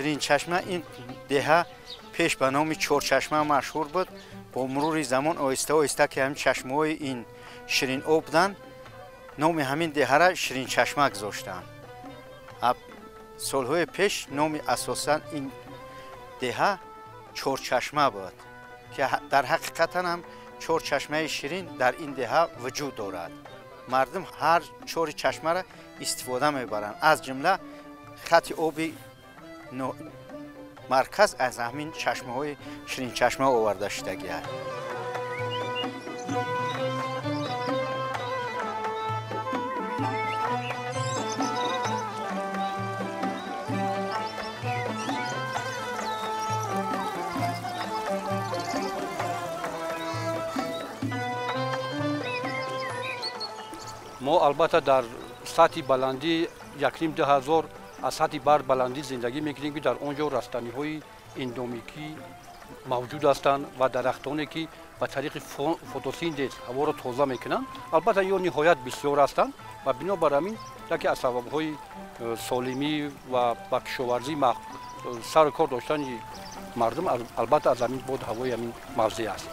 شیرین چشمه این دهه پیش به نام چهارچشمه مشهور بود. با مرور زمان آهسته آهسته که همین چشمه‌های این شیرین آب بودن نام همین دهه را شیرین چشمه گذاشتن. سالهای پیش نام اساسا این دهه چهارچشمه بود که در حقیقت هم چهارچشمه شیرین در این دهه وجود دارد. مردم هر چهار چشمه را استفاده میبرند، از جمله خط آبی مرکز از همین چشمه های شیرین چشمه آورده شدگی است. ما البته در سطح بلندی 1,500 از سطح بر بلندی زندگی میکنیم که در اونجا رستنی های اندومیکی موجود هستند و درختانی که به طریق فتوسینتز هوا را تازه میکنند. البته یا نهایت بسیار هستند و بنابر همین یکی از سبب های سالمی و با کشاورزی سر کار داشتن مردم البته از همین بود هوای همین موضع است.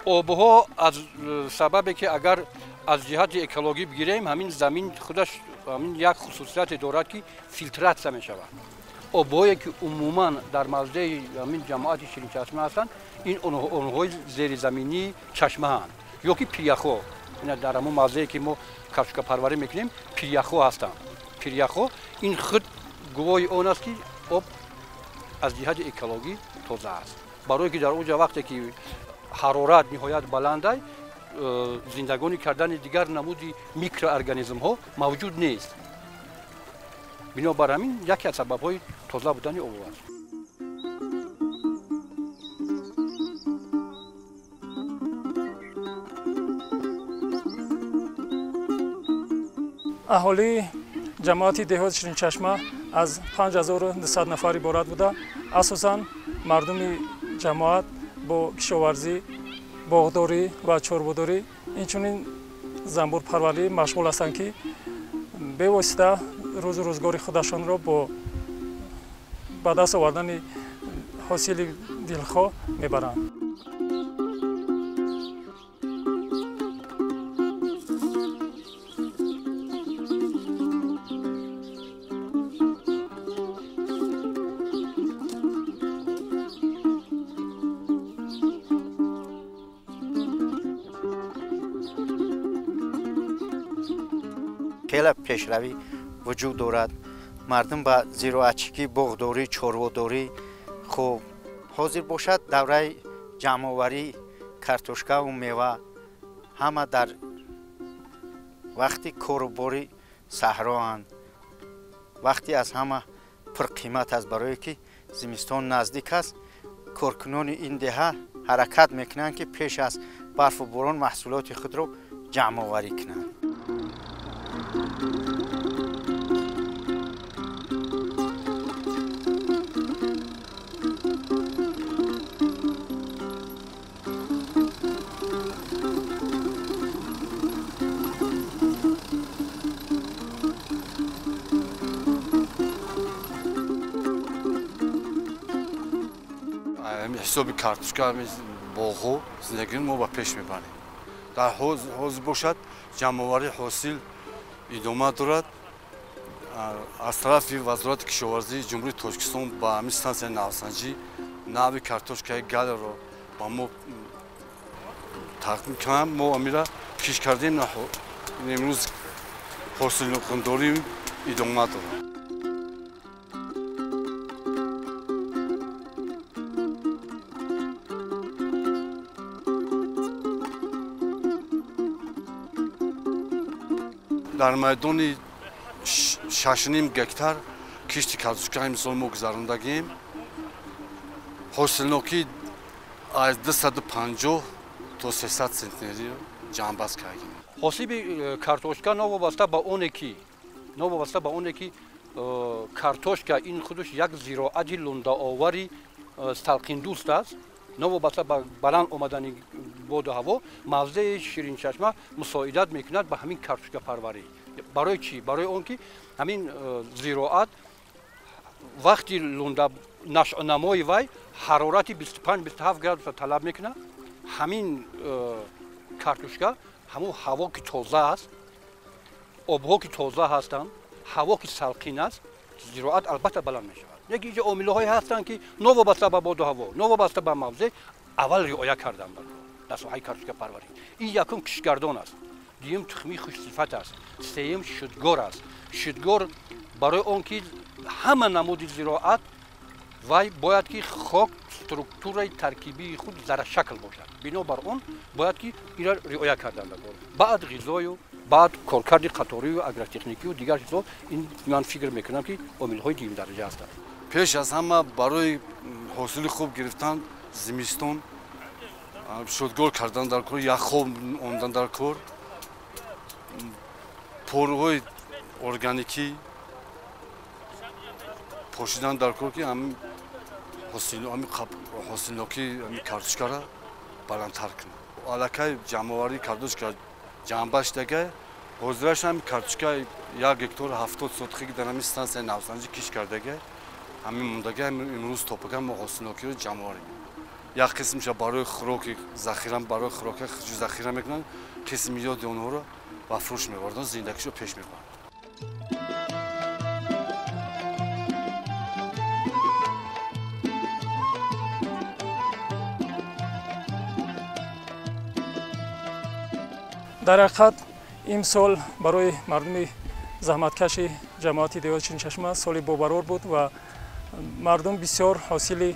آبها از سببی که اگر از جهت اکولوژی بگیریم همین زمین خودش همین یک خصوصیت دارد که فیلترات می شود. آبهایی که عموما در موضع همین جماعت شیرین چشمه هستند این آنهای زیر زمینی چشمه هستند یا که پیریخو، در همون موضعی که ما کفشک پروری میکنیم پیریخو هستند. پیریخو این خود گواهی آن است که آب از جهت اکولوژی تازه است. برای که در اونجا وقتی که حرارت نهایت بلند است زندگانی کردن دیگر نمودی میکروارگانیسم ها موجود نیست. بنابر همین یکی از سبب های تازه بودن آب است. اهالی جماعت دهات شیرین چشمه از 5200 نفر عبارت بوده. اساساً مردم جماعت با کشاورزی، باغداری و چربه‌داری اینچنین زنبور پروری مشغول هستند که به واسطه روزگاری خودشان را با دست آوردن حاصل دلخواه میبرند. خیلی پیشروی وجود دارد. مردم با زیراعتچی، باغداری، چربه‌داری خوب حاضر باشد دوره جمع‌آوری کارتوشکا و میوه همه در وقتی کارباری صحرااند. وقتی از همه پر قیمت است برای که زمستان نزدیک است. کارکنان این دهه حرکت میکنند که پیش از برف و باران محصولات خود را جمع‌آوری کنند. حسابی کارتوشکا باغو زندگی ما با پیش میبریم. در حوض باشد جمع‌آوری حاصل ادامه دارد. از طرف وزارت کشاورزی جمهوری تاجیکستان با همین ستانسیای نوسنجی نوع کارتوشکای گل را با ما تقدیم کنم. ما امیره پیش کردیم امروز حاصل داریم ادامه دارد. در میدان 6.5 گکتار کشتی کارتوشکا امسال ما گذراندگیم. حاصلناکی از 250 تا 300 سنتنری جانباز کردیم. حاصل کارتوشکا نوابسته با اونه که کارتوشکا این خودش یک زراعت لنده آوری سلقین دوست است. نوابسته با بلند آمدن باد و هوا موضع شیرین چشمه مساعدت میکند به همین کارتوشکا پروری. برای چی؟ برای اون که همین زراعت وقتی لنده نمای وی حرارتی 25-27 گراد طلب میکنه. همین کارتوشکا همون هوا که تازه است، آبها که تازه هستند، هوا که سلقین است، زراعت البته بلند می شود. یکی عامل‌هایی هستند که نوابسته به باد و هوا، نوابسته به موضع اول رعایت کردن در ساحه کارتوشکا پروری. این یکم کشگردان است، دوم تخمی خوش صفت است، سوم شدگار است. شدگار برای اون که همه نمود زراعت وای باید که خاک سترکتور ترکیبی خود ذره شکل باشد. بنابر اون باید که این را رعایت کردن بعد غذای و بعد کارکرد قطاری و اگرتکنیکی و دیگر چیزا. این من فکر میکنم که عامل‌های دوم درجه هستند. پیش از همه برای حاصل خوب گرفتن زمستون شدگار کردن در کار، یخ آمدن در کار، پروهای ارگانیکی پوشیدن در کار که همین حاصلناکی کارتوشکا را بلندتر کنه. علاقه جمع‌آوری کارتوشکا جنبش دیگه حاضرش هم کارتوشکا 1 هکتار 70 سوتخی در همین ستانسیه نوسنجی کش کردگه. همین موندگه امروز توپگان ما حاصلناکی رو جمع‌آوری. یک قسمش برای خوراک ذخیره، برای خوراک ذخیره میکنن، قسمی یاد اونها رو و فروش میبردن، زندگیشو پیش میبرن. در حقیقت امسال برای مردم زحمتکش جماعت دیهات شیرین چشمه سال بابرار بود و مردم بسیار حاصل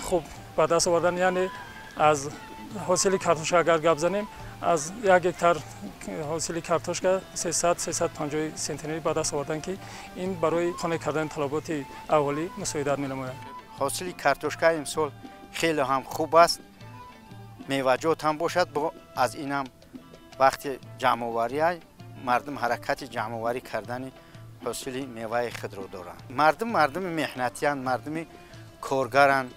خوب به دست آوردن. یعنی از حاصل کارتوشکا اگر گپ زنیم، از 1 هکتار حاصل کارتوشکا 300-350 سنتنری به دست آوردن که این برای خانه کردن طلبات اولی مساعدت می‌نماید. حاصل کارتوشکا امسال خیلی هم خوب است، میوه‌جات هم باشد. از این هم وقتی جمع‌آوری مردم حرکت جمع‌آوری کردن حاصل میوه خود رو دارند. مردم محنتیان، مردم کارگران.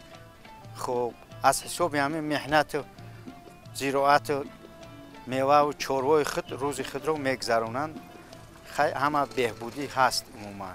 خب از حساب همین محنت زراعت میوه و چاروای خود روز خود رو میگذرونند. همه بهبودی هست عموما.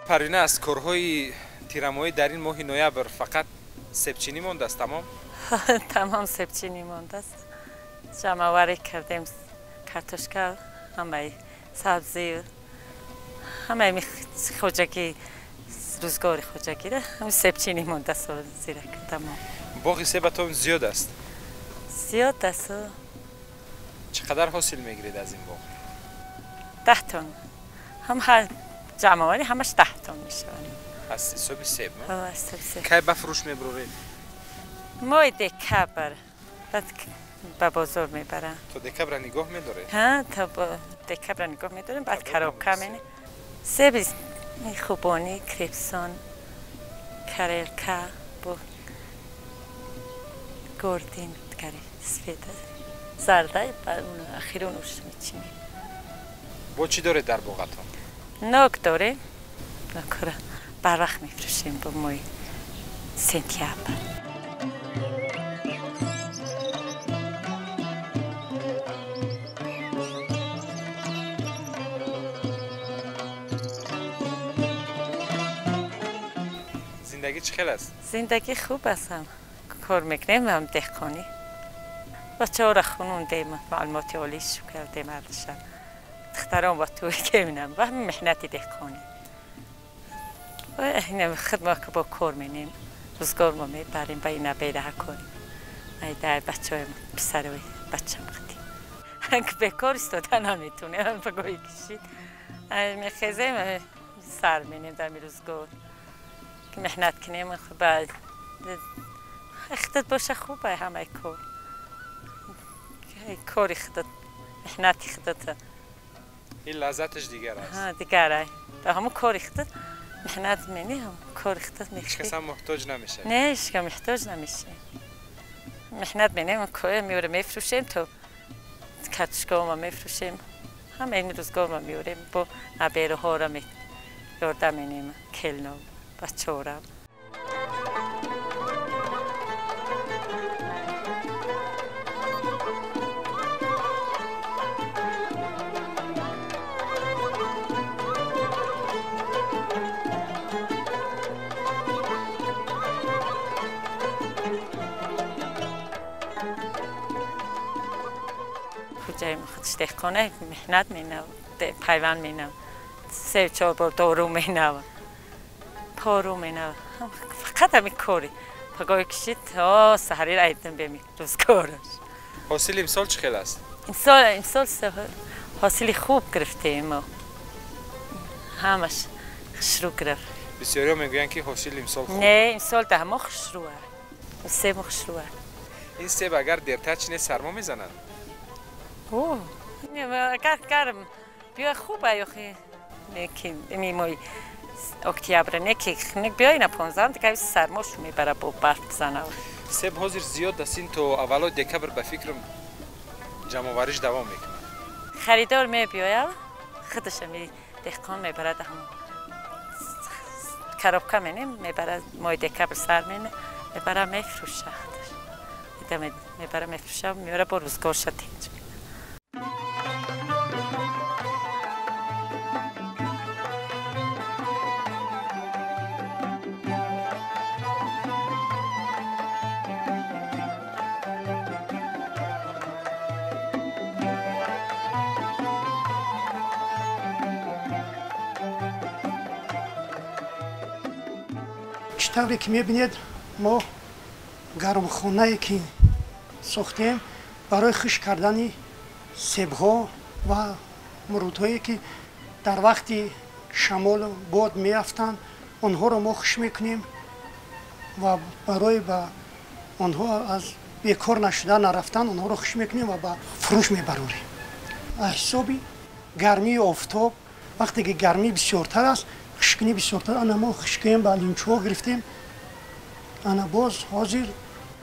پرینه، از کارهای تیرمایی در این ماه نوامبر فقط سبچینی مانده است؟ تمام سبچینی مانده است. جمع‌آوری کردیم کارتوشکا، همه سبزی، همه خوجگی، روزگار خوجگی را همه سبچینی مانده است. زیرا تمام باغ سبتون زیاد است؟ زیاد است. چقدر حاصل میگیرید از این باغ؟ 10 تن. هر جمع‌آوری همش 10 تن میشه. از حساب سب؟ از حساب سب. کی به فروش میبرید؟ ماه دکبر بعد به بازار میبرن. تو دکبر نگاه میداری؟ ها، تا دکبر نگاه میداریم. بعد خراب کامینه. سب خوبانی، کریپسون، کارلکا، با گوردین، کاری سفید، زرده. بعد اون اخیرون روش میچینیم. با چی داره در باغتون؟ ناک داره. ناک را بر وقت میفروشیم با مای سنتیامبر. زندگی چخیل است؟ زندگی خوب است. کار میکنیم هم دهقانی. بچه‌ها را خوندیم، معلومات عالیش کردیم ارشد. دختران با توی که می‌نم و همین محنت دهقانی. و این خدمت که با کار می‌نیم، روزگار ما می‌بریم به این بیره کنیم. در بچه های پسر و بچه هم خیلی که بکار استادن نمیتونه بگویی کشید میخیزیم سر مینیم در روزگار که محنت کنیم بعد اختت باشه خوبه همه کار کار اختت محنت اختت این لذتش دیگر است دیگره در همون کار اختت محنت مینی هم کار اختت میخواد هیچ کس هم محتاج نمیشه نه هیچ کس محتاج نمیشه محنت مینیم کار میوره میفروشیم تو کاتشگاه ما میفروشیم همه این روزگار ما میوریم با نبیره ها را یارده مینیم کلنا بچه ها را جای خودش دهقانه محنت مینه پیوند مینه 3-4 بار دارو مینه پارو مینه فقط همین کاری پگاه کشید تا سحری را ایدن بمی روزگارش حاصل امسال چه خیلی است؟ امسال حاصل خوب گرفتیم ما همش خشرو گرفت بسیاری ها میگوین که حاصل امسال خوب نه امسال ده ما خشروه 3 ماه خشروه این سیب اگر دیرتر چینه سرما میزنند اوه اگر گرم بیا خوبه یخی نیکی میموی اکتبر نیکی بیا اینا 15 دیگه سرماش میبره با برف بزنه سیب حاضر زیاد دستین تو اولای دکبر به فکرم جمع آوریش دوام میکنه خریدار میبیاید خودش می دهقان میبره ده همون کرابکه مینیم میبره مای دکبر سر مینه میبره میفروشه خودش میبره میفروشه میبره با روزگار شد اینجا طوری که میبینید ما گرمخانه‌ای که ساختیم برای خشک کردن سیب‌ها و مرودهایی که در وقت شمال و باد میافتند آنها را ما خشک میکنیم و برای به آنها از بیکار نشدن نرفتن آنها را خشک میکنیم و به فروش میبروریم حسابی گرمی آفتاب وقتی که گرمی بسیارتر است خشکنی بسیارتر انا ما خشکیم به لیمچو گرفتیم انا باز حاضر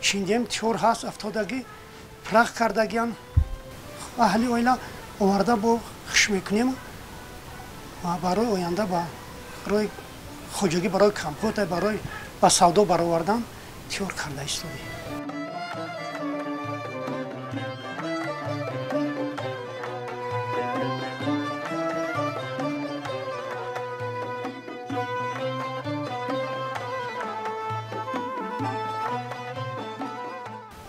چیندیم تیور هست افتادگی پرخ کردگیان اهلی اویلا آورده با خشک میکنیم و برای آینده برای خوجگی برای کمپوت برای با سودا برآوردن تیور کرده ایستادیم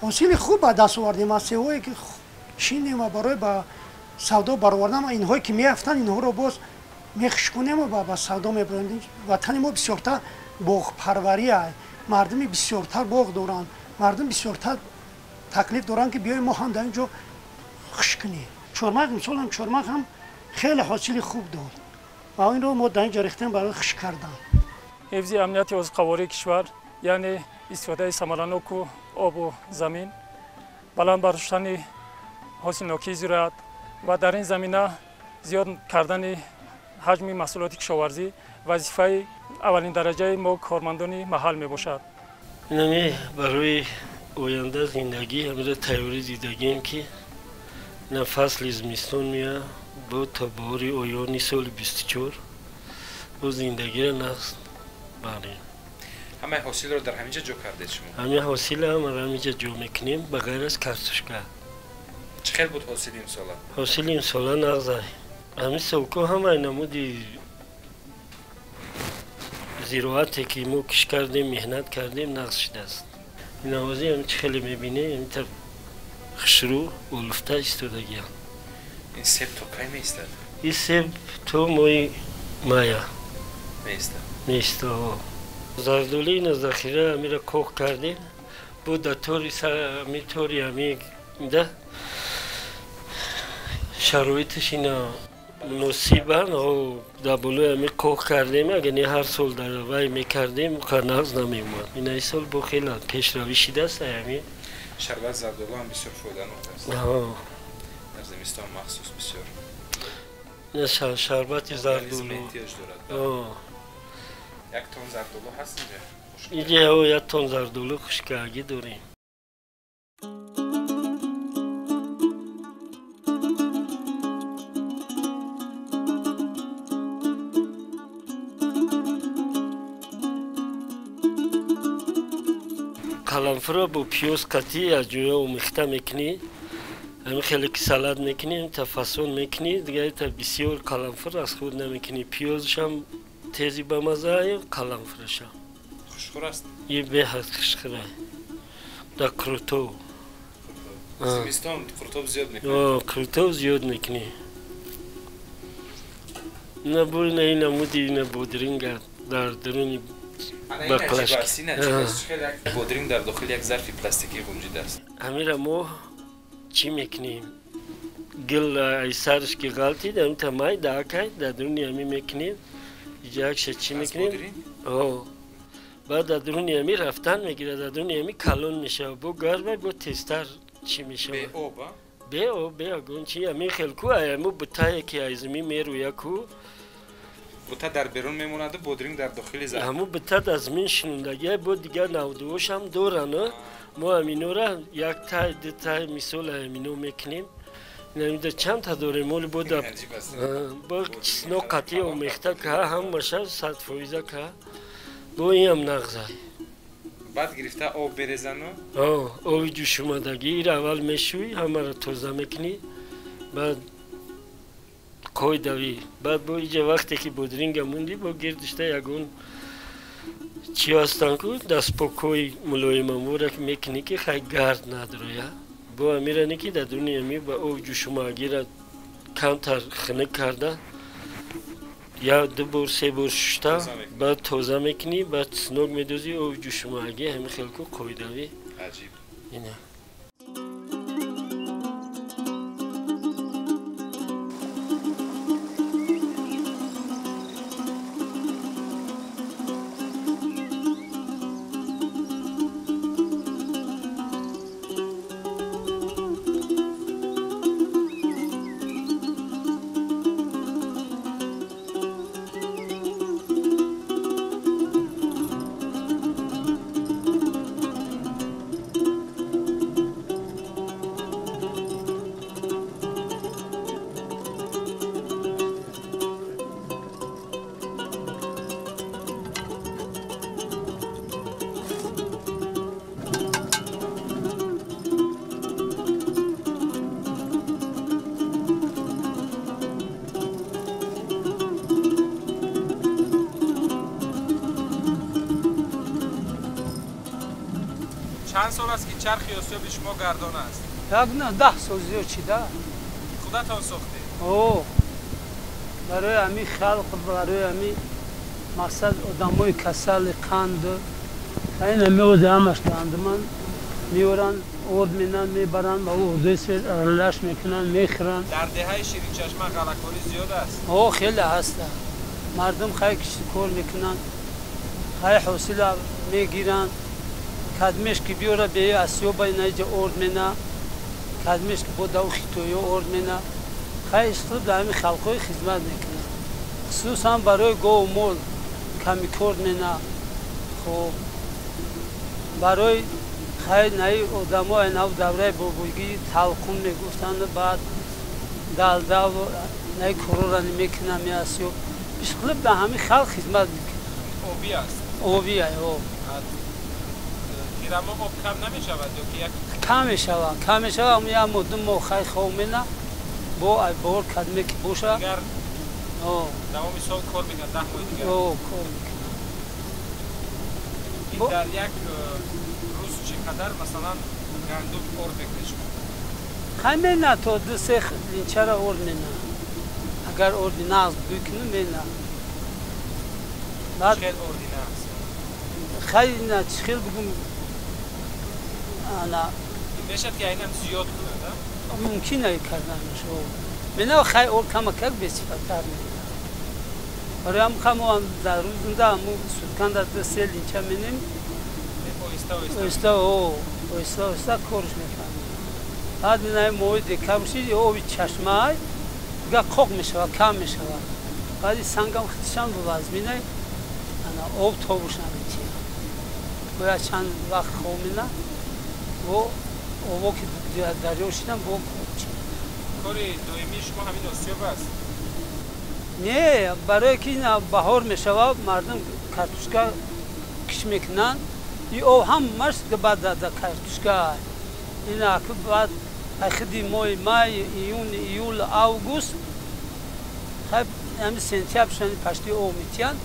حاصل خوب به دست آوردیم از سیبایی که چینیم و برای به سودا برآوردن اینهایی که میافتن اینها رو باز میخشکونیم و به سودا میبریم وطن ما بسیارتر باغ پروری مردم بسیارتر باغ دارن مردم بسیارتر تکلیف دارن که بیایم ما هم در اینجا خشکنیم چهارمغز مثلا هم چهارمغز هم خیلی حاصل خوب داد و این رو ما در اینجا ریختیم برای خشک کردن حفظ امنیت عضوقواری کشور یعنی استفاده ثمرانک و آب و زمین بلند برداشتن حاصلناکی زراعت و در این زمینه زیاد کردن حجم محصولات کشاورزی وظیفه اولین درجه ما کارمندان محل می باشد. اینمی برای آینده زندگی همه تیاری دیدگیم که نه فصل زمستون میاد با تا بهار آیان سال 24 با زندگی را نقص بله. همه حاصل رو در همینجا جو کردید شما؟ همه حاصل هم همینجا جو میکنیم بغیر از کارتوشکا. چه خیلی بود حاصل این ساله؟ حاصل این ساله نغزه. همین سوکو همه نمودی زراعتی که ما کش کردیم مهنت کردیم نقص شده است. این آوازی هم چه خیلی میبینه این تا خشرو اولفته ایستادگی هم. این سیب تو کی میستد؟ این سیب تو مای مایا میستد؟ میسته. زردولی این ذخیره همی را کوک کردیم бо да тори сами тори ами да шароиташ ина муносибан о да болои ами коҳ кардем аgar не ҳар сол дар вай мекардем нағз намеомад ин сол бо хела пешравӣ шидааст ами шарбат зардолу ҳам бисёр фоиданок аст дар зимистон махсус бисёр шарбати зардолу як тон зардолу ҳаст инҷа як тон зардолу хушкагӣ дорем қаламфурро бо пиёз қатӣ аз ҷоя омехта мекунӣ ҳами хеле ки салат мекунӣ та фасон мекунӣ дигар та бисёр қаламфур аз худ намекунӣ пиёзашам тези ба маззаи қаламфурашам хушхӯр аст и беҳад хушхӯр да крутов зимистон крутов зиёд мекунӣ крутов зиёд мекунӣ ина бо ина намуди ина бодринга дар даруни бодринг дар дохили як зарфи пластикӣ ғунҷидааст ҳамира мо чӣ мекунем гил ай сараш ки ғалтид амита май даакай дар дуруни ами мекунем иҷаакша чӣ мекунем баъд дар дуруни ами рафтан мегирад дар дуруни ами калон мешавад бо гарма бо тезтар чӣ мешавад беоб беагон чи ами хелку аямо бутае ки аз зимин мерӯяку бута дар берун мемонаду бодринг дар дохили зар ҳамун бута дар зимин шинундагия бо дигар навдуошам дорано мо аминора як тай ду тай мисол амино мекунем намида чанд та дорем моли бода бо чизно қатъи омехта ка ҳамаша 100% ка бо инам нағзай баъд гирифта об березану оби ҷӯшомадагӣ ира аввал мешӯй ҳамаро тоза мекунӣ баъд койдавӣ баъд бо иҷа вақте ки бодринга мунди бо гирдишта ягон чӣ ҳастан ку дастпокҳои мулоимамора мекунӣ ки хай гард надроя бо амирани ки дар дуруни ами ба об ҷӯшомагира камтар хунук карда як ду бор се бор шушта баъд тоза мекунӣ баъд синок медозӣ оби ҷӯшомагӣ ҳами хелку қоидавӣ ина چند سال است که چرخ آسیاب شما گردان است؟ یک نه 10 سال زیاد چیده. خودتان ساخته؟ اوه برای همی خلق برای همی مقصد آدمای کسل قند این همی آدمش دارند من میورن ارد مینن میبرن و او حوزه رلش میکنن میخرن. در دهه شیرین چشمه غله‌کاری زیاد است؟ اوه خیلی هست. مردم خیلی کار میکنن خیلی حوصله میگیرن کدمش که بیاره به اسیاب اینجا ارد مینا کدمش که بود او خیتوی ارد مینا خیلی اشتراب در همین خلقای خدمت میکنه خصوصا برای گو و مول کمی کرد مینا خب برای خیلی نهی آدم های نو دوره بابویگی تلقون میگفتن بعد دلده و نهی کرورانی میکنه می اسیاب اشتراب در همین خلق خدمت میکنه اوبی است؟ اوبی است تیرما آب کم نمی شود یا که کم می شود کم می شود یا مدام ما خیلی خوب می‌نه با ای بار کدمی که باشه اگر دوام سال کار میکنه 10 ماه دیگه کار میکنه این در یک روز چقدر مثلا گندم ارد میکنه شما؟ خیلی نه تا 2-3 لینچه را ارد می‌نه اگر اردی نقض بکنه می‌نه چقدر اردی نقض؟ خیلی نه چخیل بگم انا میشد که اینم زیاد کنه ممکنه کردنش من خیلی اول کم کرد بسیار برای هم خمو در روزنده همو سودکن در سیل اینچه منیم اویستا کارش میکنم بعد منای موید کمشید اوی چشمه گه خوک میشود کم میشود بعدی سنگم خودشان بواز مینای آب توبشن میچیم باید چند وقت خوب مینه و اوو که دریاشیدم با چیم کاری دویمی شما همین آسیاب است؟ نه برای که این بهار میشود مردم کارتوشکا کش میکنن او هم مرد که بعد داده کارتوشکا اینا که بعد خیلی مای ایول آگوست خب همین سنتیابشان پشتی او میتیان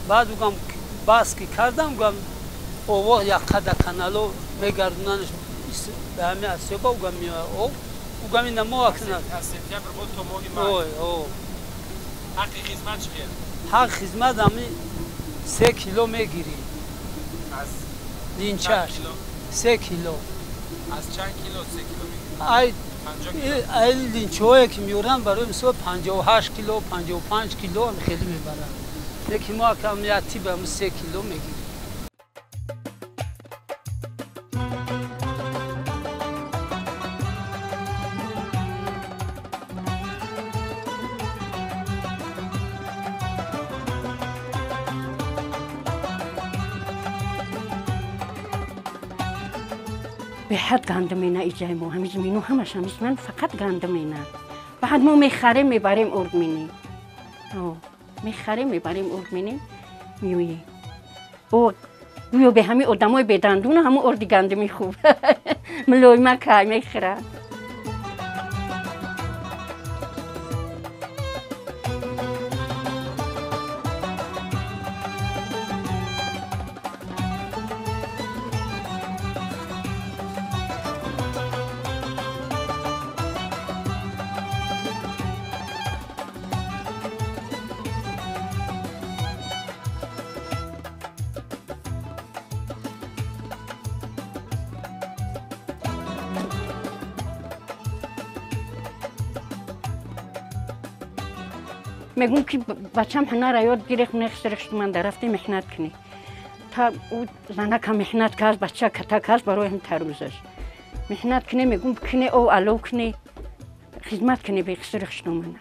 بعد وگم باسکی کردم وگم او یک قدر کانالو میگردوننش به همین آسیابا وگم او وگم این نمو اکنن سنتیابر بود تو ماهی مای حق خدمت چیه؟ حق خدمت همین 3 کیلو میگیری از لینچش 3 کیلو از چند کیلو 3 کیلو میگیری؟ ای لینچوهایی که میورن برای مثلا 58 کیلو 55 کیلو هم خیلی میبرن یکی ما کمیتی به همون 3 کیلو میگیری به حد گندمینا ایجای ما همیز مینو همش همیز من فقط گندمینا بعد ما میخریم میبریم ارگمینی میخریم میبریم ارگمینی میویی او گویا به همین آدمای بدندون همون اردی گندمی خوب ملوی ما که میخرم میگم که بچه‌م هنر یاد گرفت نخسترش من درفتی محنت کنی تا او زنه که محنت کرد بچه کتا کرد برای هم تروزش محنت کنی میگم کنی او علو کنی خدمت کنی به خسترش نمانه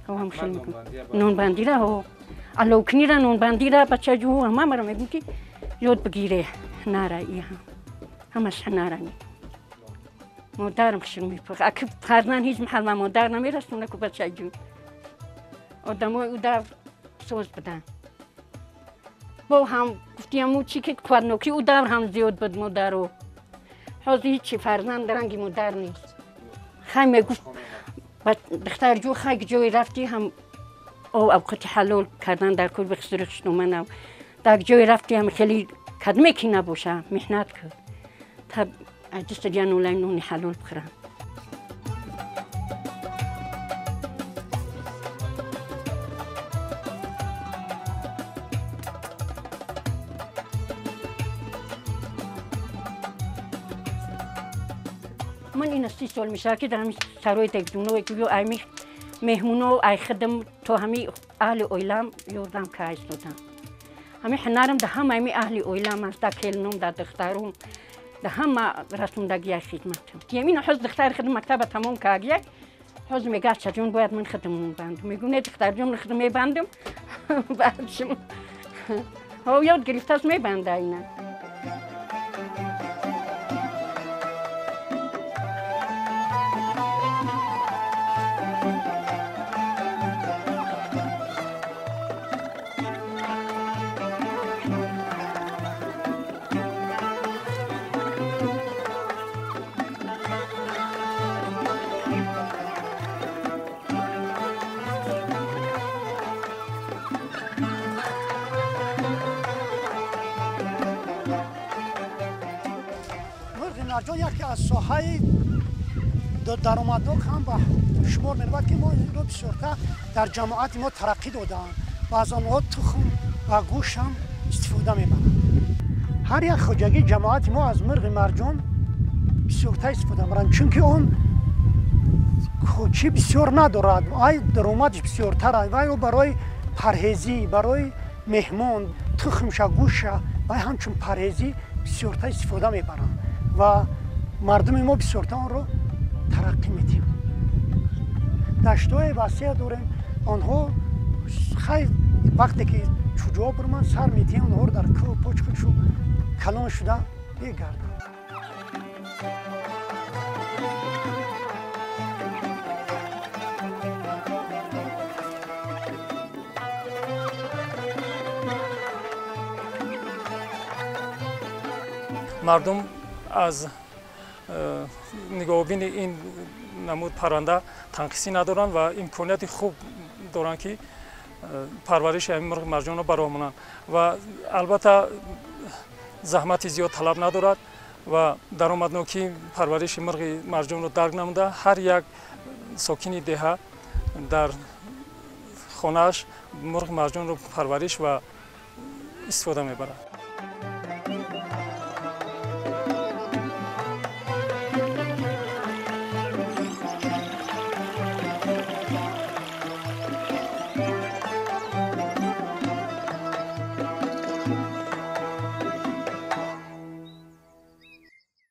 او هم خیلی میگم نون بندی را او علو کنی را نون بندی را بچه جو همه مرا میگم که یاد بگیره هنره ای همش هنره می مادرم خشن میپخ اگه فرزن هیچ محل من مادر نمیرسونه که بچه جو آدمای او در سوز بدن با هم گفتیم چی که کودنوکی او در هم زیاد بود مادر رو حاضر هیچی فرزند درنگی مادر نیست خیلی میگفت دختر جو خیلی جوی رفتی هم او اوقات حلال کردن در کل بخصر خشنومن در جوی رفتی هم خیلی کدمه کی نباشه محنت کرد تا دست دیان اولای نونی حلال بخورم من این 30 سال میشه که دارم سرای تکدونو که بیو ایمی مهمونو ای خدم تو همی اهل اویلام یوردم که ایستادم همی هنرم ده هم ایمی اهل اویلام است ده کلنوم ده دخترم ده هم رسوندگی خدمتم یمین حوز دختر خدم مکتب تمام کردی حوز میگه چجون باید من خدمون بندم میگونه دختر جون خدم میبندم بعدشم هو یاد گرفته است میبنده اینا مرجان یکی از ساحه درآمدناک هم به شمار می‌رود که ما این رو بسیارتر در جماعت ما ترقی دادن و از آنها تخم و گوشت هم استفاده می‌برند. هر یک خواجگی جماعت ما از مرغ مرجان бисёртар истифода мебаранд, чунки он кӯчи бисёр надорад, ай даромадаш бисёртар аст. вайро барои парҳезӣ, барои меҳмон, тухмша, гӯша, вай ҳамчун парҳезӣ бисёртар истифода мебаранд ва мардуми мо бисёртар онро тараққӣ медиҳанд. даштҳои васеъ дорем, онҳо хай вақте ки чуҷоҳ бурманд сар медиҳанд, онҳоро дар кӯҳ почкашу калон шуда мегарданд. мардум аз нигоҳубини ин намуд парранда танқисӣ надоранд ва имконияти хуб доранд ки парвариши ҳамин мурғи марҷонро баромонанд ва албатта заҳмати зиёд талаб надорад ва даромаднокии парвариши мурғи марҷонро дарк намуда ҳар як сокини деҳа дар хонааш мурғи марҷонро парвариш ва истифода мебарад.